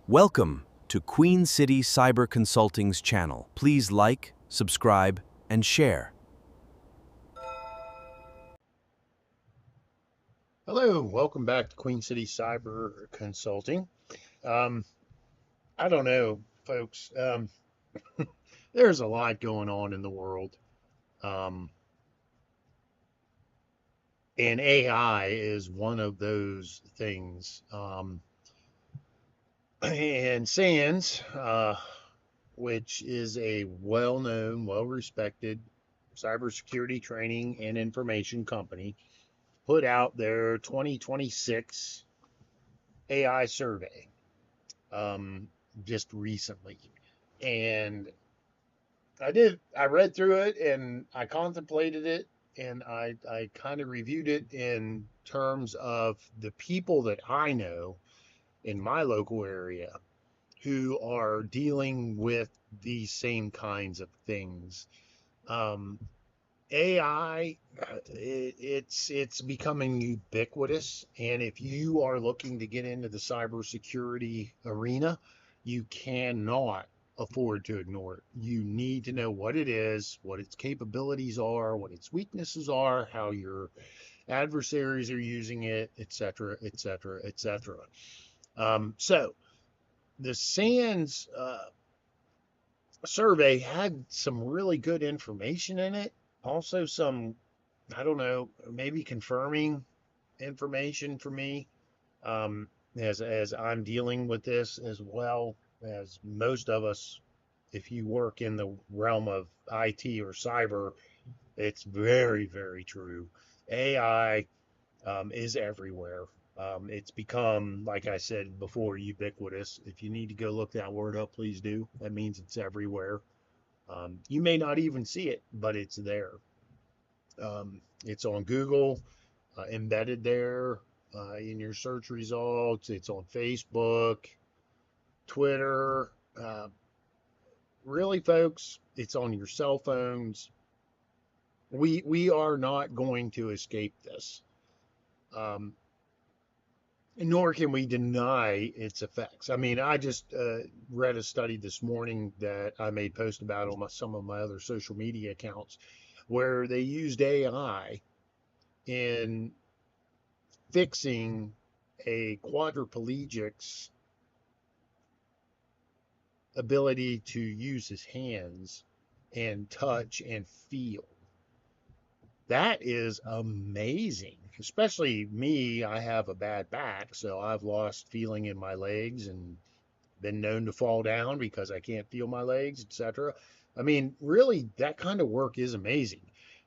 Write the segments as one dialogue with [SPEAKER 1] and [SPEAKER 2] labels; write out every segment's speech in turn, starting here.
[SPEAKER 1] Welcome to Queen City Cyber Consulting's channel. Please like, subscribe, and share.
[SPEAKER 2] Hello, welcome back to Queen City Cyber Consulting. I don't know, folks. There's a lot going on in the world, um, and AI is one of those things. And SANS, which is a well-known, well-respected cybersecurity training and information company, put out their 2026 AI survey just recently. And I read through it and I contemplated it and I kind of reviewed it in terms of the people that I know in my local area who are dealing with these same kinds of things. Um, AI, it's becoming ubiquitous, and if you are looking to get into the cybersecurity arena, you cannot afford to ignore it. You need to know what it is, what its capabilities are, what its weaknesses are, how your adversaries are using it, etc., etc., etc. So the SANS survey had some really good information in it. Also, some, I don't know, maybe confirming information for me, um, as I'm dealing with this as well as most of us. If you work in the realm of IT or cyber, it's very, very true. AI is everywhere. It's become, like I said before, ubiquitous. If you need to go look that word up, please do. That means it's everywhere. You may not even see it, but it's there. It's on Google, embedded there in your search results. It's on Facebook, Twitter. Really, folks, it's on your cell phones. We are not going to escape this. Um, Nor can we deny its effects. I mean, I just read a study this morning that I made post about on some of my other social media accounts where they used AI in fixing a quadriplegic's ability to use his hands and touch and feel. That is amazing. Especially me, I have a bad back, so I've lost feeling in my legs and been known to fall down because I can't feel my legs, etc. I mean, really, that kind of work is amazing,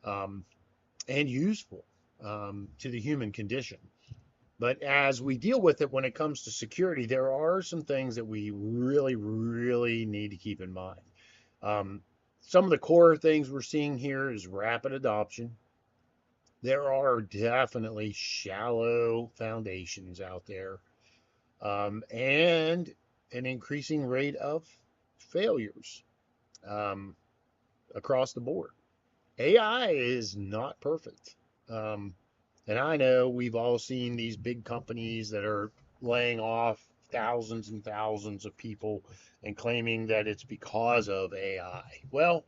[SPEAKER 2] um, and useful to the human condition. But as we deal with it when it comes to security, there are some things that we really, really need to keep in mind. Um, some of the core things we're seeing here is rapid adoption. There are definitely shallow foundations out there, and an increasing rate of failures um, across the board. AI is not perfect. Um, and I know we've all seen these big companies that are laying off thousands and thousands of people and claiming that it's because of AI. Well,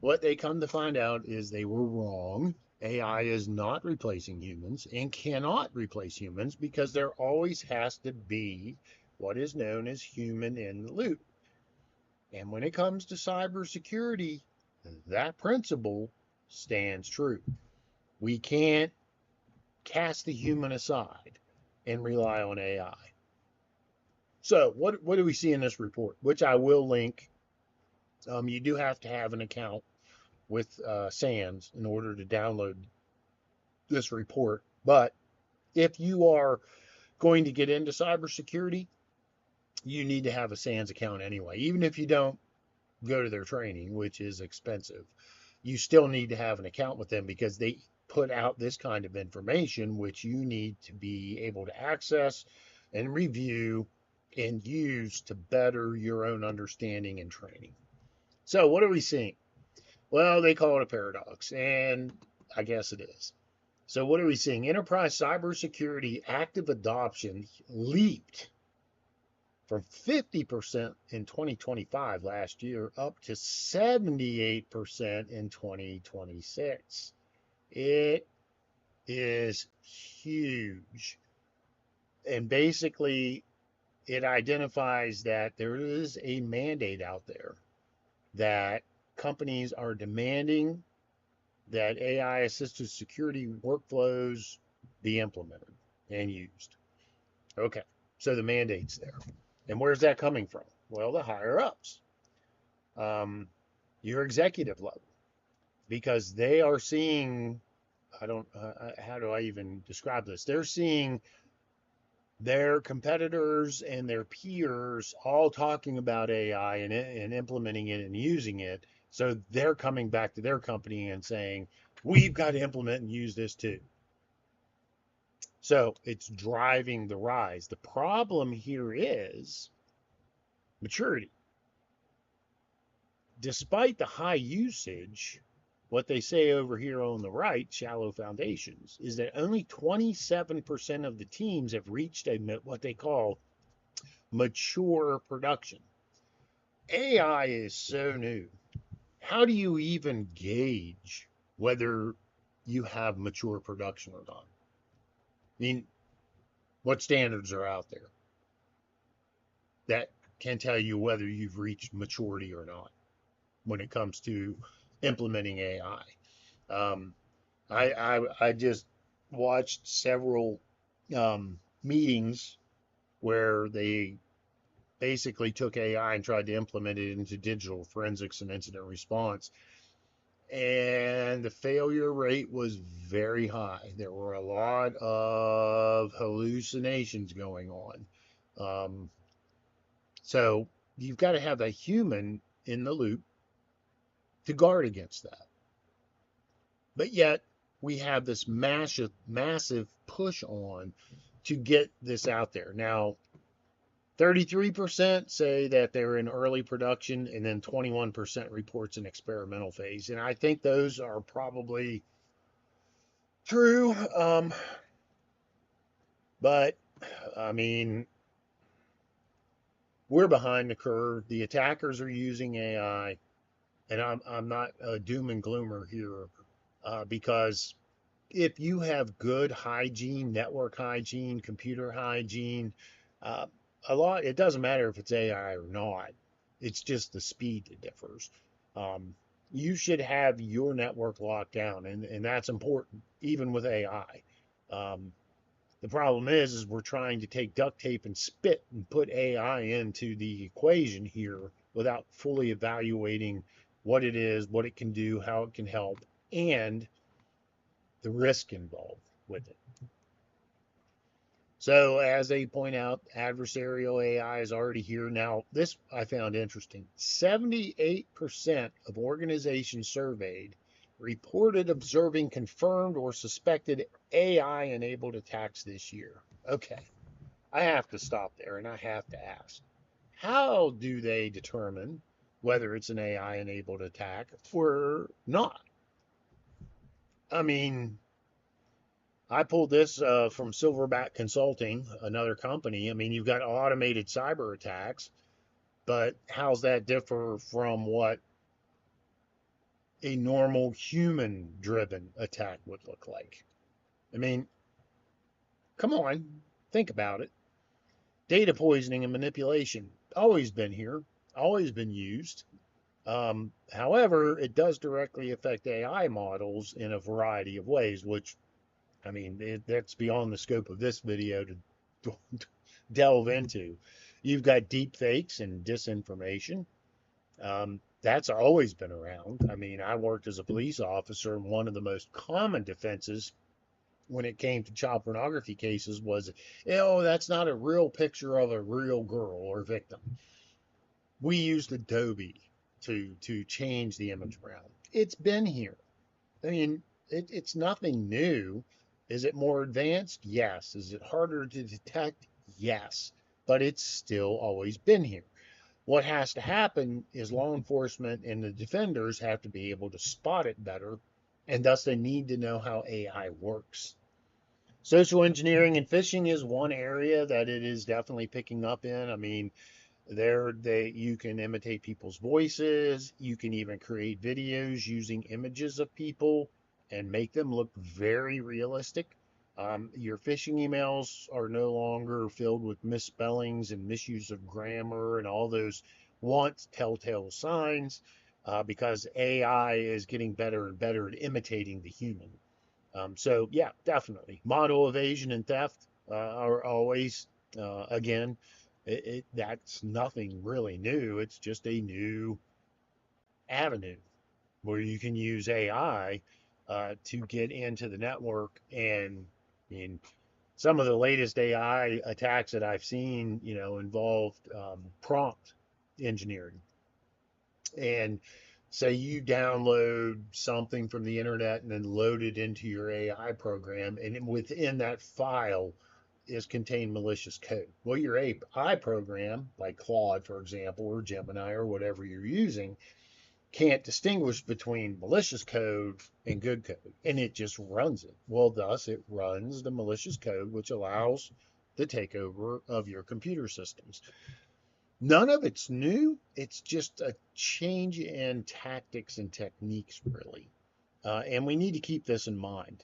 [SPEAKER 2] what they come to find out is they were wrong. AI is not replacing humans and cannot replace humans because there always has to be what is known as human in the loop. And when it comes to cybersecurity, that principle stands true. We can't cast the human aside and rely on AI. So, what do we see in this report? Which I will link. You do have to have an account with SANS in order to download this report. But if you are going to get into cybersecurity, you need to have a SANS account anyway. Even if you don't go to their training, which is expensive, you still need to have an account with them because they put out this kind of information, which you need to be able to access and review and use to better your own understanding and training. So, what are we seeing? Well, they call it a paradox, and I guess it is. So, what are we seeing? Enterprise cybersecurity active adoption leaped from 50% in 2025 last year up to 78% in 2026. It is huge. And basically, it identifies that there is a mandate out there that companies are demanding that AI assisted security workflows be implemented and used. Okay, so the mandate's there. And where's that coming from? Well, the higher ups, your executive level, because they are seeing, I don't, how do I even describe this? They're seeing their competitors and their peers all talking about AI and implementing it and using it. So they're coming back to their company and saying, we've got to implement and use this too. So it's driving the rise. The problem here is maturity. Despite the high usage, what they say over here on the right, shallow foundations, is that only 27% of the teams have reached what they call mature production. AI is so new. How do you even gauge whether you have mature production or not? I mean, what standards are out there that can tell you whether you've reached maturity or not when it comes to implementing AI? Um, I just watched several meetings where they basically took AI and tried to implement it into digital forensics and incident response. And the failure rate was very high. There were a lot of hallucinations going on. Um, so you've got to have a human in the loop to guard against that. But yet we have this massive push on to get this out there. Now, 33% say that they're in early production, and then 21% reports an experimental phase. And I think those are probably true. But I mean, we're behind the curve. The attackers are using AI, and I'm not a doom and gloomer here, because if you have good hygiene, network hygiene, computer hygiene, uh, it doesn't matter if it's AI or not. It's just the speed that differs. Um, you should have your network locked down, and that's important, even with AI. Um, the problem is we're trying to take duct tape and spit and put AI into the equation here without fully evaluating what it is, what it can do, how it can help, and the risk involved with it. So, as they point out, adversarial AI is already here. Now, this I found interesting. 78% of organizations surveyed reported observing confirmed or suspected AI enabled attacks this year. Okay, I have to stop there and I have to ask, how do they determine whether it's an AI enabled attack or not? I mean, I pulled this from Silverback Consulting, another company. I mean, you've got automated cyber attacks, but how's that differ from what a normal human driven attack would look like? I mean, come on, think about it. Data poisoning and manipulation, always been here, always been used. However, it does directly affect AI models in a variety of ways, which I mean, that's beyond the scope of this video to delve into. You've got deep fakes and disinformation. That's always been around. I mean, I worked as a police officer, and one of the most common defenses when it came to child pornography cases was, oh, that's not a real picture of a real girl or victim. We used Adobe to change the image around. It's been here. I mean, it's nothing new. Is it more advanced? Yes. Is it harder to detect? Yes. But it's still always been here. What has to happen is law enforcement and the defenders have to be able to spot it better, and thus they need to know how AI works. Social engineering and phishing is one area that it is definitely picking up in. I mean, you can imitate people's voices. You can even create videos using images of people and make them look very realistic. Your phishing emails are no longer filled with misspellings and misuse of grammar and all those once telltale signs, because AI is getting better and better at imitating the human. So yeah, definitely. Model evasion and theft are always, again, that's nothing really new. It's just a new avenue where you can use AI to get into the network. And I mean, some of the latest AI attacks that I've seen, involved prompt engineering. And say you download something from the internet and then load it into your AI program, and within that file is contained malicious code. Well, your AI program, like Claude, for example, or Gemini, or whatever you're using, can't distinguish between malicious code and good code, and it just runs it. Well, thus it runs the malicious code, which allows the takeover of your computer systems. None of it's new. It's just a change in tactics and techniques, really. And we need to keep this in mind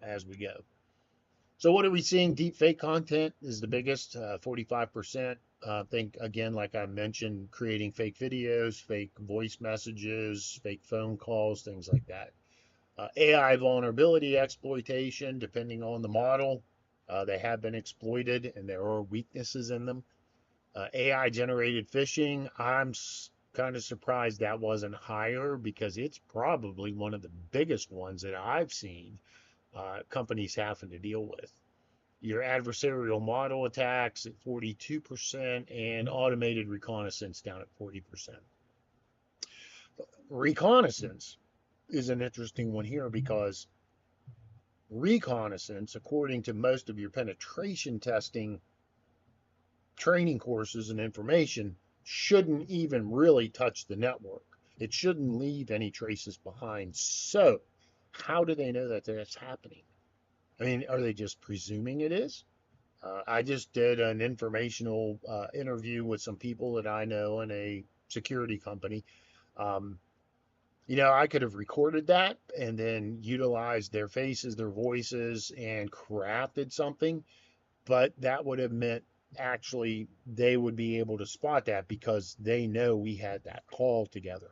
[SPEAKER 2] as we go. So, what are we seeing? Deep fake content is the biggest, 45%. Think, again, like I mentioned, creating fake videos, fake voice messages, fake phone calls, things like that. AI vulnerability exploitation, depending on the model, they have been exploited and there are weaknesses in them. AI generated phishing, I'm kind of surprised that wasn't higher, because it's probably one of the biggest ones that I've seen companies having to deal with. Your adversarial model attacks at 42%, and automated reconnaissance down at 40%. Reconnaissance is an interesting one here, because reconnaissance, according to most of your penetration testing training courses and information, shouldn't even really touch the network. It shouldn't leave any traces behind. So, how do they know that that's happening? I mean, are they just presuming it is? I just did an informational interview with some people that I know in a security company. Um, I could have recorded that and then utilized their faces, their voices, and crafted something, but that would have meant actually they would be able to spot that because they know we had that call together.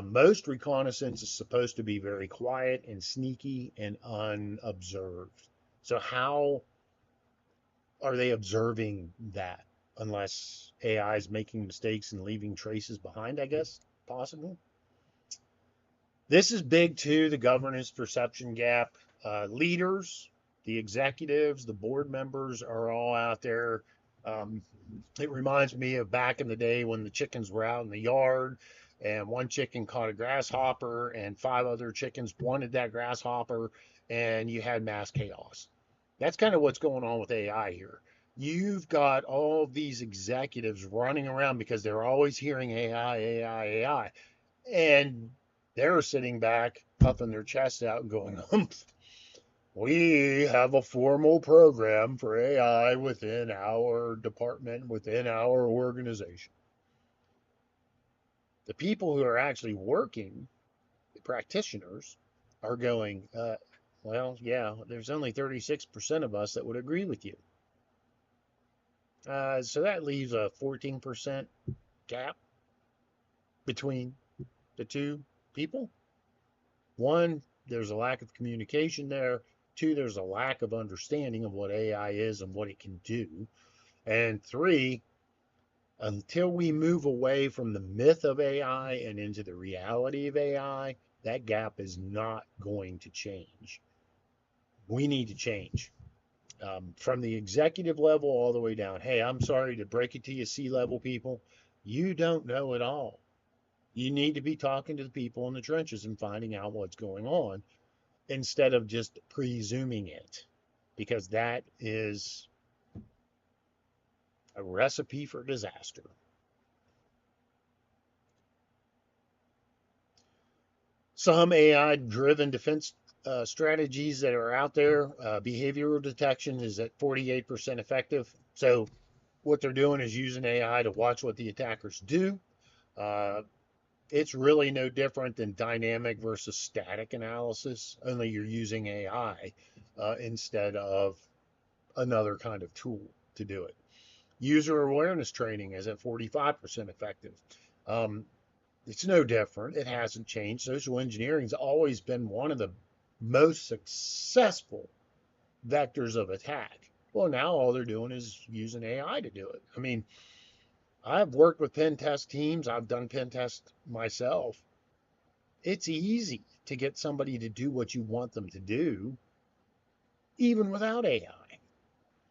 [SPEAKER 2] Most reconnaissance is supposed to be very quiet and sneaky and unobserved. So, how are they observing that unless AI is making mistakes and leaving traces behind, I guess, possible? This is big too, the governance perception gap. Leaders, the executives, the board members are all out there. Um, it reminds me of back in the day when the chickens were out in the yard, and one chicken caught a grasshopper and five other chickens wanted that grasshopper, and you had mass chaos. That's kind of what's going on with AI here. You've got all these executives running around because they're always hearing AI, AI, AI, and they're sitting back, puffing their chest out and going, we have a formal program for AI within our department, within our organization. The people who are actually working, the practitioners, are going, well, yeah, there's only 36% of us that would agree with you. So that leaves a 14% gap between the two people. One, there's a lack of communication there. Two, there's a lack of understanding of what AI is and what it can do. And three, until we move away from the myth of AI and into the reality of AI, that gap is not going to change. We need to change from the executive level all the way down. Hey, I'm sorry to break it to you, C-level people. You don't know it all. You need to be talking to the people in the trenches and finding out what's going on instead of just presuming it, because that is a recipe for disaster. Some AI driven defense strategies that are out there. Behavioral detection is at 48% effective. So what they're doing is using AI to watch what the attackers do. Uh, it's really no different than dynamic versus static analysis, only you're using AI instead of another kind of tool to do it. User awareness training is at 45% effective. Um, it's no different. It hasn't changed. Social engineering's always been one of the most successful vectors of attack. Well, now all they're doing is using AI to do it. I mean, I've worked with pen test teams. I've done pen tests myself. It's easy to get somebody to do what you want them to do, even without AI.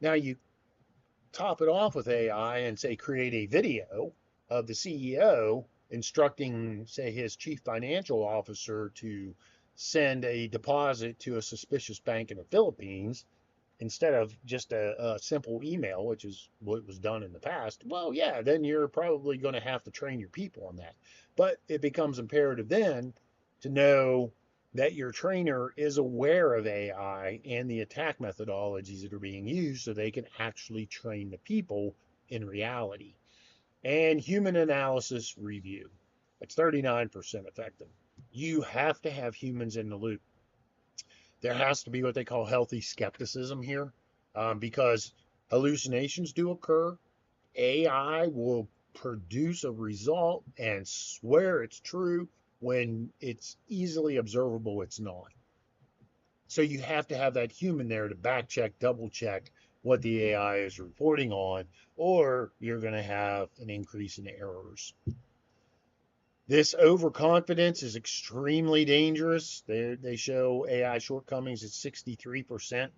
[SPEAKER 2] Now you top it off with AI and say create a video of the CEO instructing, say, his chief financial officer to send a deposit to a suspicious bank in the Philippines instead of just a simple email, which is what was done in the past. Well, yeah, then you're probably going to have to train your people on that. But it becomes imperative then to know that your trainer is aware of AI and the attack methodologies that are being used so they can actually train the people in reality. And human analysis review. It's 39% effective. You have to have humans in the loop. There has to be what they call healthy skepticism here, because hallucinations do occur. AI will produce a result and swear it's true when it's easily observable it's not. So you have to have that human there to back check, double check what the AI is reporting on, or you're going to have an increase in errors. This overconfidence is extremely dangerous. They show AI shortcomings at 63%.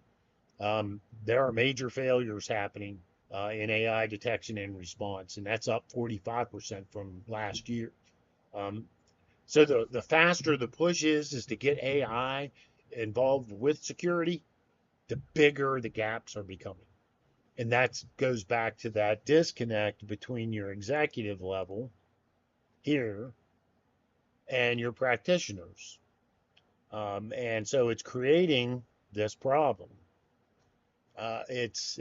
[SPEAKER 2] There are major failures happening in AI detection and response, and that's up 45% from last year. So the faster the push is to get AI involved with security, the bigger the gaps are becoming. And that goes back to that disconnect between your executive level here and your practitioners. And so it's creating this problem. It's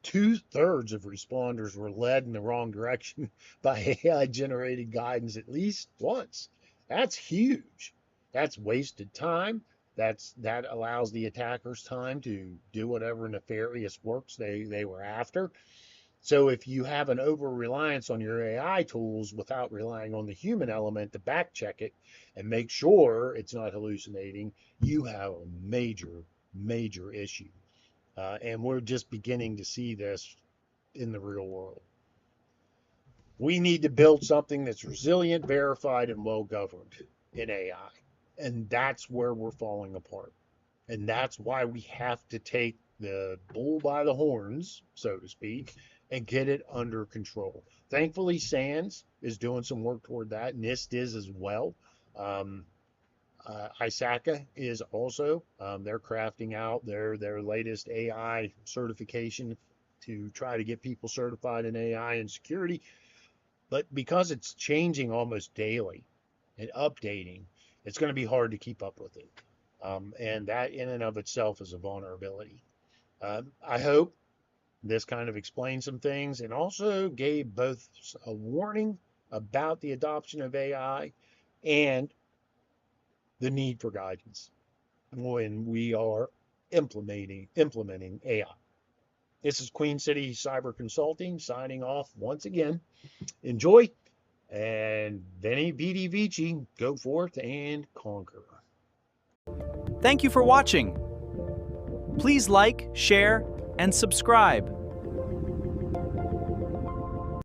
[SPEAKER 2] 2/3 of responders were led in the wrong direction by AI generated guidance at least once. That's huge. That's wasted time. That allows the attackers time to do whatever nefarious works they were after. So if you have an over reliance on your AI tools without relying on the human element to back check it and make sure it's not hallucinating, you have a major issue. And we're just beginning to see this in the real world. We need to build something that's resilient, verified, and well governed in AI. And that's where we're falling apart. And that's why we have to take the bull by the horns, so to speak, and get it under control. Thankfully, SANS is doing some work toward that. NIST is as well. ISACA is also. They're crafting out their latest AI certification to try to get people certified in AI and security. But because it's changing almost daily and updating, it's going to be hard to keep up with it. And that in and of itself is a vulnerability. I hope this kind of explained some things and also gave both a warning about the adoption of AI and the need for guidance when we are implementing AI. This is Queen City Cyber Consulting signing off once again. Enjoy, and Veni Vidi Vici, go forth and conquer.
[SPEAKER 1] Thank you for watching. Please like, share, and subscribe.